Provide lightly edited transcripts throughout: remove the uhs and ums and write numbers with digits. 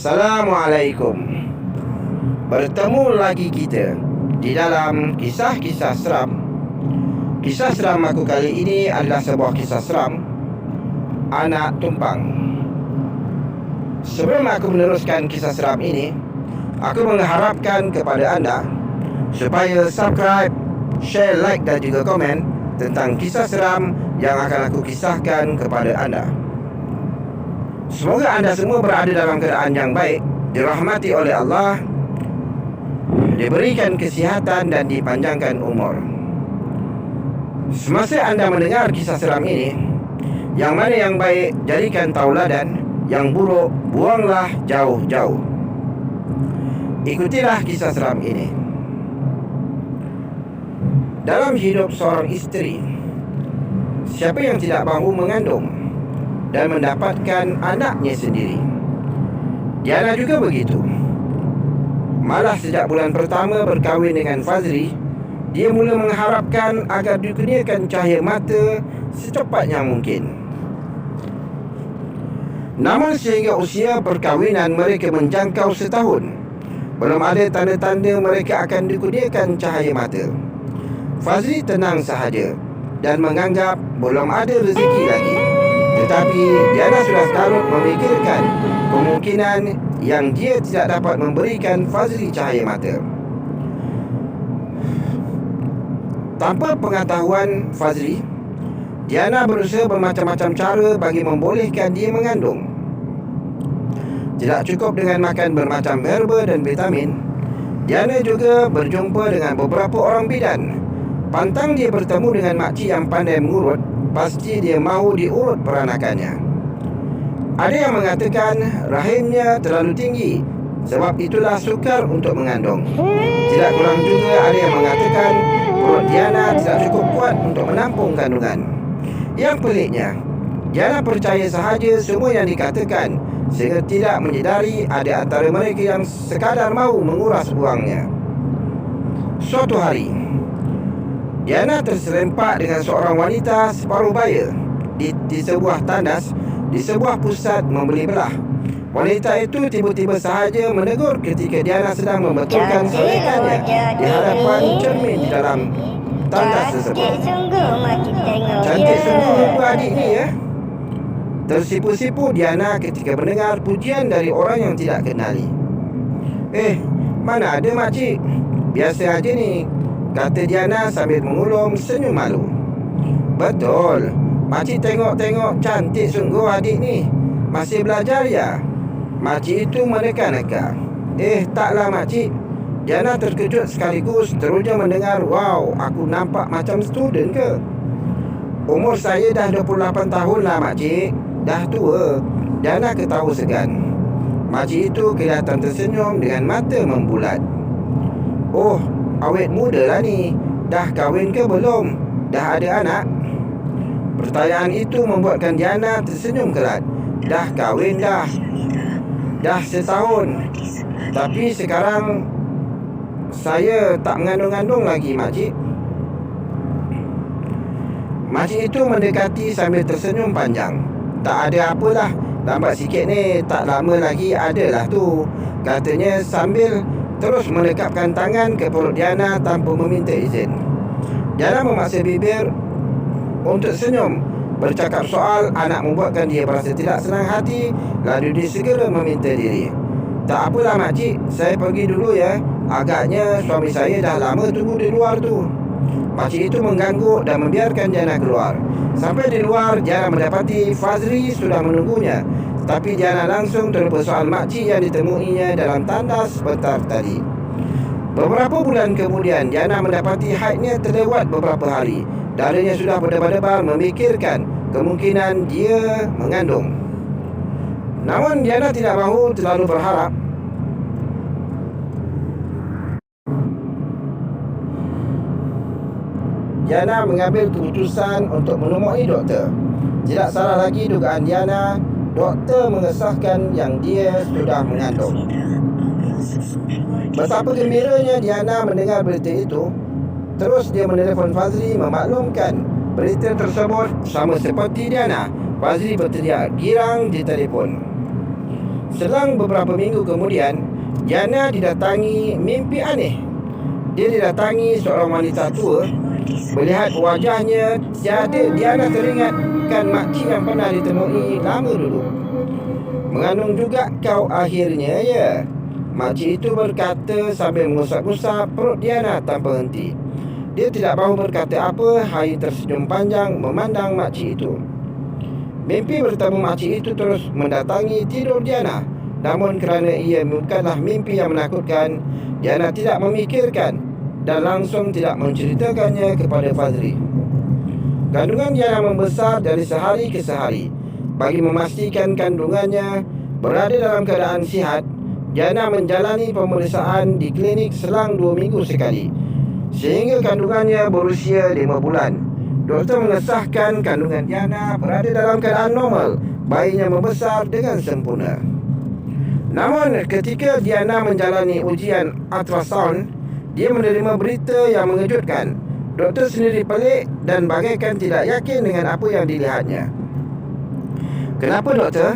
Assalamualaikum. Bertemu lagi kita di dalam kisah-kisah seram. Kisah seram aku kali ini adalah sebuah kisah seram anak tumpang. Sebelum aku meneruskan kisah seram ini, aku mengharapkan kepada anda supaya subscribe, share, like dan juga komen tentang kisah seram yang akan aku kisahkan kepada anda. Semoga anda semua berada dalam keadaan yang baik, dirahmati oleh Allah, diberikan kesihatan dan dipanjangkan umur. Semasa anda mendengar kisah seram ini, yang mana yang baik jadikan tauladan, yang buruk buanglah jauh-jauh. Ikutilah kisah seram ini. Dalam hidup seorang isteri, siapa yang tidak mahu mengandung dan mendapatkan anaknya sendiri? Diana juga begitu. Malah sejak bulan pertama berkahwin dengan Fazri, dia mula mengharapkan agar dikurniakan cahaya mata secepatnya mungkin. Namun sehingga usia perkahwinan mereka menjangkau setahun, belum ada tanda-tanda mereka akan dikurniakan cahaya mata. Fazri tenang sahaja dan menganggap belum ada rezeki lagi. Tetapi Diana sudah tarut memikirkan kemungkinan yang dia tidak dapat memberikan Fazri cahaya mata. Tanpa pengetahuan Fazri, Diana berusaha bermacam-macam cara bagi membolehkan dia mengandung. Tidak cukup dengan makan bermacam herba dan vitamin, Diana juga berjumpa dengan beberapa orang bidan. Pantang dia bertemu dengan makcik yang pandai mengurut, pasti dia mahu diurut peranakannya. Ada yang mengatakan rahimnya terlalu tinggi, sebab itulah sukar untuk mengandung. Tidak kurang juga ada yang mengatakan perut Diana tidak cukup kuat untuk menampung kandungan. Yang peliknya, Diana percaya sahaja semua yang dikatakan, sehingga tidak menyedari ada antara mereka yang sekadar mahu menguras wangnya. Suatu hari, Diana terserempak dengan seorang wanita separuh baya di sebuah tandas di sebuah pusat membeli belah. Wanita itu tiba-tiba sahaja menegur ketika Diana sedang membetulkan solekannya di hadapan cermin di dalam tandas tersebut. Cantik sungguh adik ni ya. Tersipu-sipu Diana ketika mendengar pujian dari orang yang tidak kenali. Mana ada makcik, biasa aja ni, kata Diana sambil mengulung senyum malu. Betul, makcik tengok-tengok cantik sungguh adik ni. Masih belajar ya? Makcik itu meneka-neka. Taklah makcik. Diana terkejut sekaligus teruja mendengar, wow, aku nampak macam student ke? Umur saya dah 28 tahun lah makcik. Dah tua. Diana ketawa segan. Makcik itu kelihatan tersenyum dengan mata membulat. Oh, awet muda lah ni. Dah kahwin ke belum? Dah ada anak? Pertanyaan itu membuatkan Diana tersenyum kerat. Dah kahwin dah. Dah setahun. Tapi sekarang saya tak mengandung-andung lagi makcik. Makcik itu mendekati sambil tersenyum panjang. Tak ada apalah, lambat sikit ni, tak lama lagi adalah tu, katanya sambil terus melekapkan tangan ke perut Diana tanpa meminta izin. Diana memaksa bibir untuk senyum. Bercakap soal anak membuatkan dia berasa tidak senang hati, lalu dia segera meminta diri. Tak apalah makcik, saya pergi dulu ya. Agaknya suami saya dah lama tunggu di luar tu. Makcik itu mengganggu dan membiarkan Diana keluar. Sampai di luar, Diana mendapati Fazri sudah menunggunya. Tapi Diana langsung terlupa soal makcik yang ditemuinya dalam tandas sebentar tadi. Beberapa bulan kemudian, Diana mendapati haidnya terlewat beberapa hari. Dadanya sudah berdebar-debar memikirkan kemungkinan dia mengandung. Namun Diana tidak mahu terlalu berharap. Diana mengambil keputusan untuk menemui doktor. Tidak salah lagi dugaan Diana. Doktor mengesahkan yang dia sudah mengandung. Betapa gembiranya Diana mendengar berita itu. Terus dia menelpon Fazli memaklumkan berita tersebut. Sama seperti Diana, Fazli berteriak girang di telefon. Selang beberapa minggu kemudian, Diana didatangi mimpi aneh. Dia didatangi seorang wanita tua. Melihat wajahnya, Diana teringatkan makcik yang pernah ditemui lama dulu. Mengandung juga kau akhirnya, ya? Makcik itu berkata sambil mengusap-usap perut Diana tanpa henti. Dia tidak mahu berkata apa, hanya tersenyum panjang memandang makcik itu. Mimpi bertemu makcik itu terus mendatangi tidur Diana. Namun kerana ia bukanlah mimpi yang menakutkan, Diana tidak memikirkan dan langsung tidak menceritakannya kepada Fazli. Kandungan Diana membesar dari sehari ke sehari. Bagi memastikan kandungannya berada dalam keadaan sihat, Diana menjalani pemeriksaan di klinik selang 2 minggu sekali, sehingga kandungannya berusia 5 bulan. Doktor mengesahkan kandungan Diana berada dalam keadaan normal. Bayinya membesar dengan sempurna. Namun ketika Diana menjalani ujian ultrasound, dia menerima berita yang mengejutkan. Doktor sendiri pelik dan bagaikan tidak yakin dengan apa yang dilihatnya. Kenapa, doktor?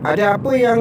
Ada apa yang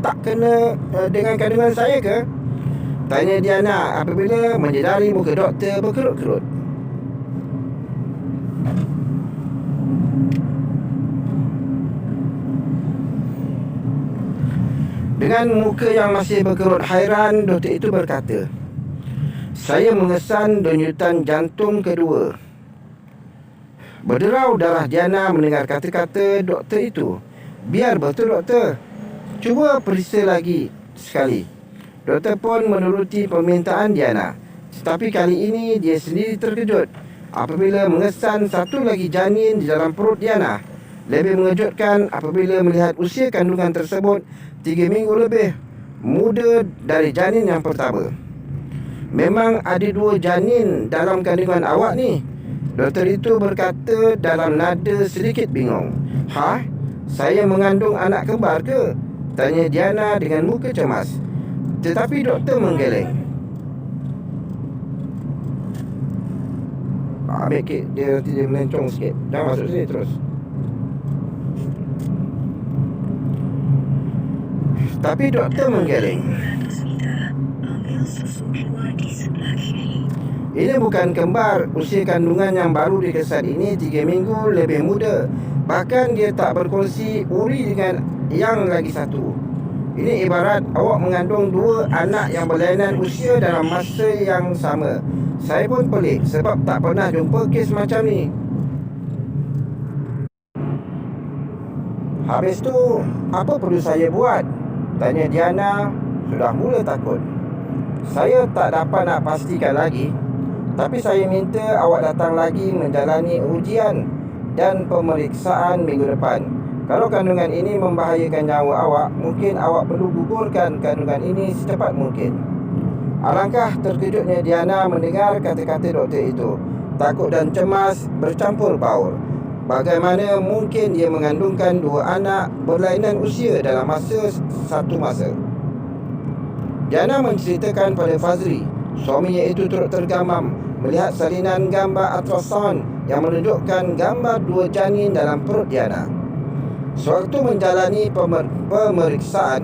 tak kena dengan kandungan saya ke? Tanya Diana apabila menyedari muka doktor berkerut-kerut. Dengan muka yang masih berkerut hairan, doktor itu berkata, saya mengesan denyutan jantung kedua. Berderau darah Diana mendengar kata-kata doktor itu. Biar betul, doktor. Cuba periksa lagi sekali. Doktor pun menuruti permintaan Diana. Tetapi kali ini dia sendiri terkejut apabila mengesan satu lagi janin di dalam perut Diana. Lebih mengejutkan apabila melihat usia kandungan tersebut 3 minggu lebih muda dari janin yang pertama. Memang ada 2 janin dalam kandungan awak ni. Doktor itu berkata dalam nada sedikit bingung. Ha? Saya mengandung anak kembar ke? Tanya Diana dengan muka cemas. Tetapi doktor menggeleng. Ambil kek, dia nanti dia melencong sikit. Jangan masuk sini terus. Tapi doktor menggeleng. Ini bukan kembar. Usia kandungan yang baru dikesan ini 3 minggu lebih muda. Bahkan dia tak berkongsi uri dengan yang lagi satu. Ini ibarat awak mengandung 2 anak yang berlainan usia dalam masa yang sama. Saya pun pelik sebab tak pernah jumpa kes macam ni. Habis tu, apa perlu saya buat? Tanya Diana, sudah mula takut. Saya tak dapat nak pastikan lagi. Tapi saya minta awak datang lagi menjalani ujian dan pemeriksaan minggu depan. Kalau kandungan ini membahayakan nyawa awak, mungkin awak perlu gugurkan kandungan ini secepat mungkin. Alangkah terkejutnya Diana mendengar kata-kata doktor itu. Takut dan cemas bercampur baur. Bagaimana mungkin dia mengandungkan 2 anak berlainan usia dalam satu masa? Diana menceritakan pada Fazli. Suaminya itu turut tergamam melihat salinan gambar ultrasound yang menunjukkan gambar 2 janin dalam perut Diana. Sewaktu menjalani pemeriksaan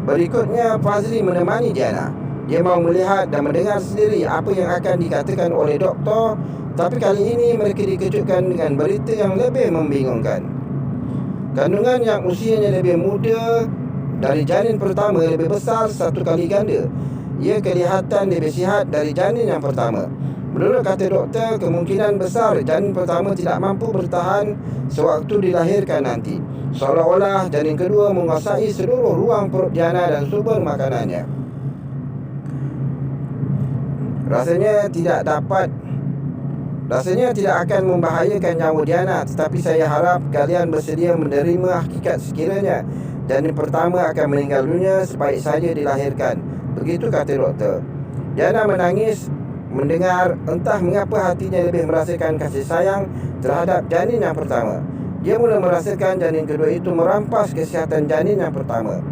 berikutnya, Fazli menemani Diana. Dia mahu melihat dan mendengar sendiri apa yang akan dikatakan oleh doktor. Tapi kali ini mereka dikejutkan dengan berita yang lebih membingungkan. Kandungan yang usianya lebih muda dari janin pertama lebih besar 1 kali ganda. Ia kelihatan lebih sihat dari janin yang pertama. Menurut kata doktor, kemungkinan besar janin pertama tidak mampu bertahan sewaktu dilahirkan nanti. seolah-olah janin kedua menguasai seluruh ruang perut Diana dan sumber makanannya. Rasanya tidak akan membahayakan nyawa Diana, tetapi saya harap kalian bersedia menerima hakikat sekiranya janin pertama akan meninggal dunia sebaik saja dilahirkan. Begitu kata doktor. Diana menangis mendengar, entah mengapa hatinya lebih merasakan kasih sayang terhadap janin yang pertama. Dia mula merasakan janin kedua itu merampas kesihatan janin yang pertama.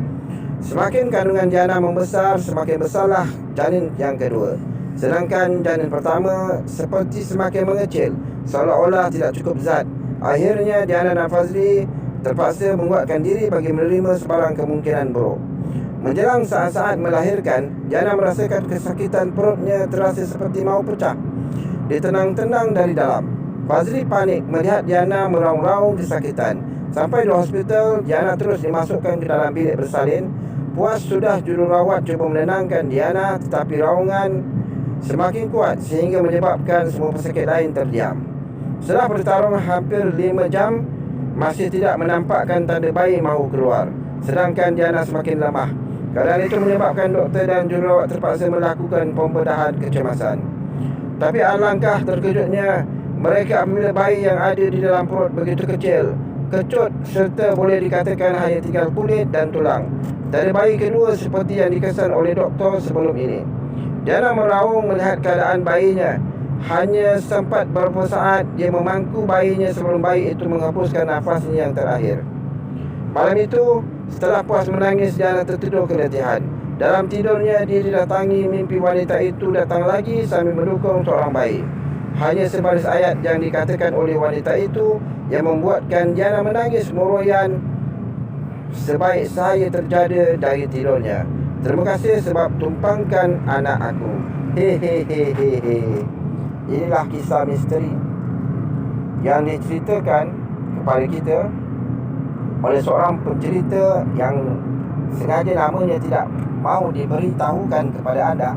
Semakin kandungan Diana membesar, semakin besarlah janin yang kedua. Sedangkan janin pertama seperti semakin mengecil, seolah-olah tidak cukup zat. Akhirnya Diana dan Fazli terpaksa menguatkan diri bagi menerima sebarang kemungkinan buruk. Menjelang saat-saat melahirkan, Diana merasakan kesakitan perutnya terasa seperti mahu pecah. Ditenang-tenang dari dalam. Fazli panik melihat Diana meraung-raung kesakitan. Sampai di hospital, Diana terus dimasukkan ke dalam bilik bersalin. Puas sudah jururawat cuba menenangkan Diana, tetapi raungan semakin kuat sehingga menyebabkan semua pesakit lain terdiam. Setelah bertarung hampir 5 jam, masih tidak menampakkan tanda bayi mahu keluar. Sedangkan Diana semakin lemah. Keadaan itu menyebabkan doktor dan jururawat terpaksa melakukan pembedahan kecemasan. Tapi alangkah terkejutnya mereka apabila bayi yang ada di dalam perut begitu kecil, kecut serta boleh dikatakan hanya tinggal kulit dan tulang. Tiada bayi kedua seperti yang dikesan oleh doktor sebelum ini. Diana meraung melihat keadaan bayinya. Hanya sempat beberapa saat dia memangku bayinya sebelum bayi itu menghapuskan nafasnya yang terakhir. Malam itu, setelah puas menangis, Diana tertidur keletihan. Dalam tidurnya, dia didatangi mimpi wanita itu datang lagi sambil mendukung seorang bayi. Hanya sebaris ayat yang dikatakan oleh wanita itu yang membuatkan Diana menangis meroyan sebaik saya terjaga dari tidurnya. Terima kasih sebab tumpangkan anak aku. Hehehehe. Inilah kisah misteri yang diceritakan kepada kita oleh seorang pencerita yang sengaja namanya tidak mahu diberitahukan kepada anda.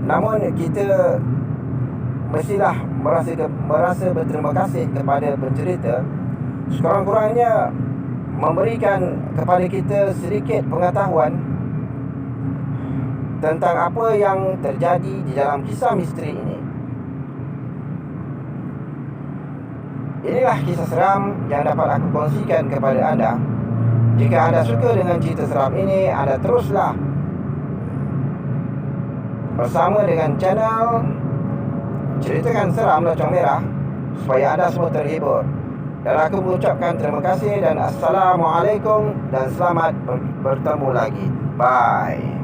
Namun kita mestilah merasa berterima kasih kepada pencerita. Sekurang-kurangnya memberikan kepada kita sedikit pengetahuan tentang apa yang terjadi di dalam kisah misteri ini. Inilah kisah seram yang dapat aku kongsikan kepada anda. Jika anda suka dengan cerita seram ini, anda teruslah bersama dengan channel Ceritakan Seram Locong Merah supaya anda semua terhibur. Dan aku mengucapkan terima kasih dan Assalamualaikum dan selamat bertemu lagi. Bye.